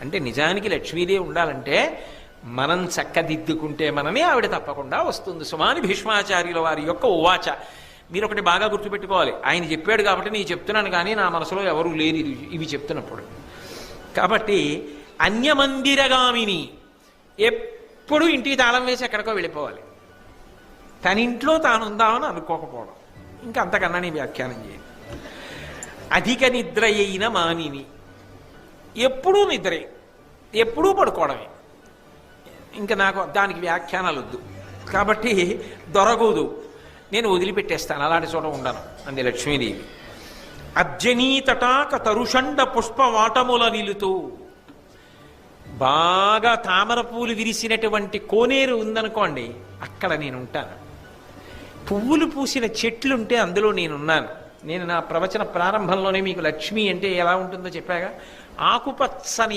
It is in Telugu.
అంటే నిజానికి లక్ష్మీదేవి ఉండాలంటే మనం చక్కదిద్దుకుంటే మనమే ఆవిడ తప్పకుండా వస్తుంది. సుమాని భీష్మాచార్యుల వారి యొక్క ఉవాచ. మీరు ఒకటి బాగా గుర్తుపెట్టుకోవాలి, ఆయన చెప్పాడు కాబట్టి నేను చెప్తున్నాను, కానీ నా మనసులో ఎవరూ లేరు ఇవి చెప్తున్నప్పుడు. కాబట్టి అన్యమందిరగామిని, ఎప్పుడు ఇంటికి తాళం వేసి ఎక్కడికో వెళ్ళిపోవాలి, తన ఇంట్లో తాను ఉందామని అనుకోకపోవడం. ఇంకా అంతకన్నా నీ వ్యాఖ్యానం చేయాలి. అధిక నిద్ర అయిన మానిని, ఎప్పుడూ నిద్రే, ఎప్పుడూ పడుకోవడమే. ఇంకా నాకు దానికి వ్యాఖ్యానాలు వద్దు, కాబట్టి దొరకదు, నేను వదిలిపెట్టేస్తాను, అలాంటి చోట ఉండను అంది లక్ష్మీదేవి. అర్జనీ తటాక తరుషండ పుష్పవాటముల నిలుతూ, బాగా తామర పూలు విరిసినటువంటి కోనేరు ఉందనుకోండి, అక్కడ నేను ఉంటాను. పువ్వులు పూసిన చెట్లుంటే అందులో నేనున్నాను. నేను నా ప్రవచన ప్రారంభంలోనే మీకు లక్ష్మి అంటే ఎలా ఉంటుందో చెప్పాగా, ఆకుపచ్చని